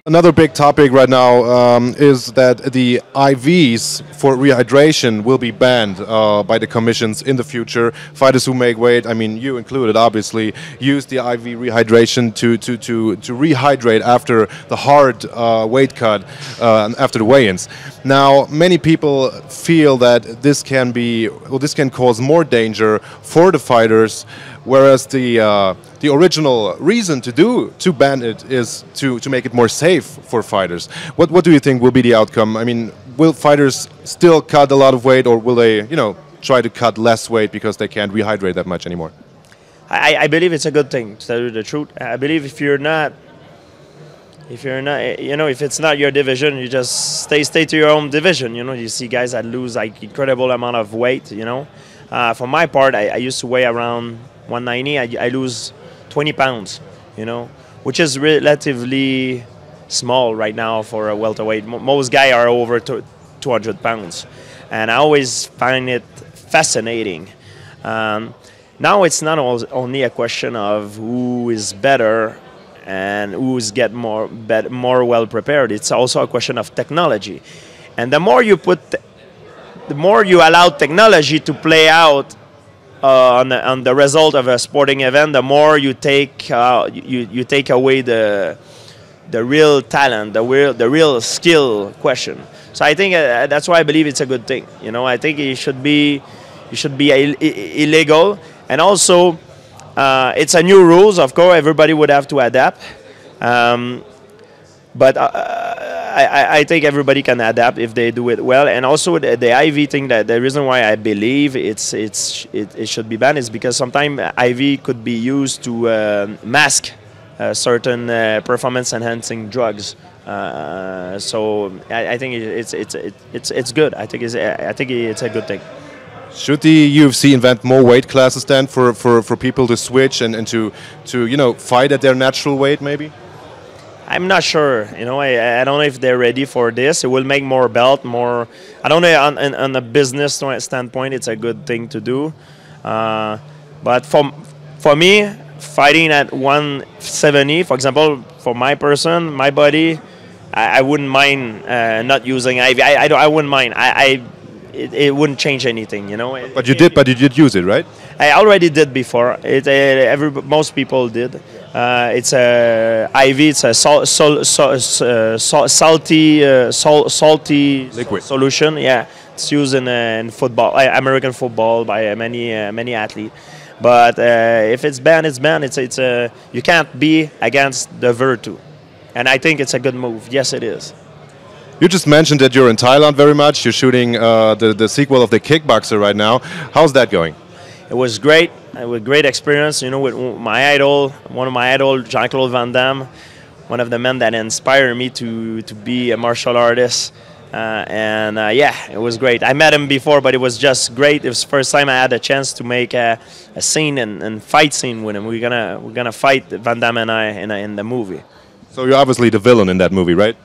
Another big topic right now is that the IVs for rehydration will be banned by the commissions in the future. Fighters who make weight, I mean you included obviously, use the IV rehydration to rehydrate after the hard weight cut, after the weigh-ins. Now many people feel that this can be, well, this can cause more danger for the fighters, whereas the original reason to ban it is to make it more safe for fighters. What do you think will be the outcome? I mean, will fighters still cut a lot of weight, or will they, you know, try to cut less weight because they can't rehydrate that much anymore? I believe it's a good thing, to tell you the truth. I believe if you're not, you know, if it's not your division, you just stay to your own division. You know, you see guys that lose like incredible amount of weight. You know, for my part, I used to weigh around 190. I lose 20 pounds. You know, which is relatively small right now for a welterweight. Most guys are over 200 pounds, and I always find it fascinating. Now it's not only a question of who is better and who's more well prepared. It's also a question of technology, and the more you allow technology to play out on the result of a sporting event, the more you take you take away the real talent, the real skill question. So I think that's why I believe it's a good thing. You know, I think it should be illegal, and also it's a new rules. Of course, everybody would have to adapt, but I think everybody can adapt if they do it well. And also the IV thing, that the reason why I believe it should be banned is because sometimes IV could be used to mask certain performance-enhancing drugs. So I think it's good. I think it's a good thing. Should the UFC invent more weight classes then for people to switch and to you know, fight at their natural weight maybe? I'm not sure. You know, I don't know if they're ready for this. It will make more belt, more. I don't know. On a business standpoint, it's a good thing to do. But for me, fighting at 170, for example, for my person, my body, I wouldn't mind not using IV. I wouldn't mind. It wouldn't change anything, you know. But you did use it, right? I already did before. Most people did. It's a IV. It's a salty liquid solution. Yeah, it's used in football, American football, by many athletes. But if it's banned, it's banned. You can't be against the virtue, and I think it's a good move. Yes, it is. You just mentioned that you're in Thailand very much. You're shooting the sequel of The Kickboxer right now. How's that going? It was great. It was a great experience, you know, with my idol, one of my idols, Jean-Claude Van Damme, one of the men that inspired me to be a martial artist. Yeah, it was great. I met him before, but it was just great. It was the first time I had a chance to make a scene and fight scene with him. We're gonna fight, Van Damme and I, in the movie. So you're obviously the villain in that movie, right?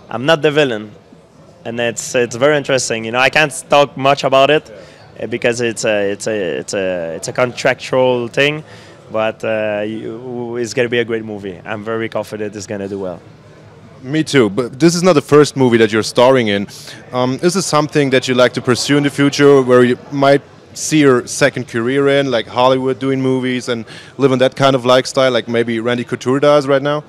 I'm not the villain, and it's very interesting. You know, I can't talk much about it because it's a contractual thing, but it's going to be a great movie. I'm very confident it's going to do well. Me too, but this is not the first movie that you're starring in. Is this something that you like to pursue in the future, where you might see your second career in, like Hollywood, doing movies and living that kind of lifestyle, like maybe Randy Couture does right now?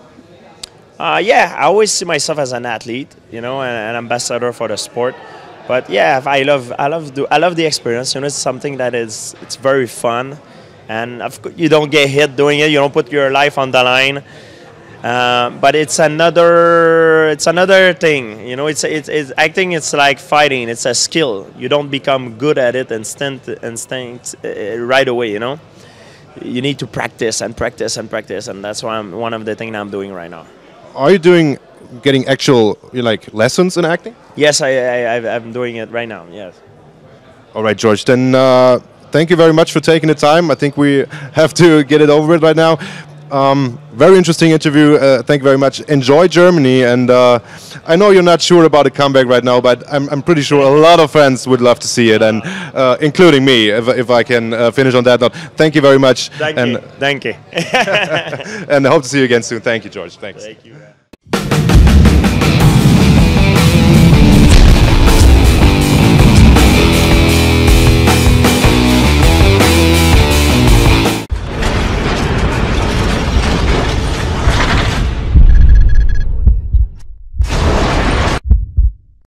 Yeah, I always see myself as an athlete, you know, an ambassador for the sport. But yeah, I love the experience. You know, it's something that it's very fun, and of course you don't get hit doing it. You don't put your life on the line. But it's another thing. You know, I think it's like fighting. It's a skill. You don't become good at it instant right away. You know, you need to practice and practice and practice, and that's one of the things I'm doing right now. Are you getting actual lessons in acting? Yes, I'm doing it right now. Yes. All right, George. Then thank you very much for taking the time. I think we have to get it over with right now. Very interesting interview. Thank you very much. Enjoy Germany, and I know you're not sure about a comeback right now, but I'm pretty sure a lot of fans would love to see it, and including me, if I can finish on that note. Thank you very much. Thank you. And I hope to see you again soon. Thank you, George. Thanks. Thank you.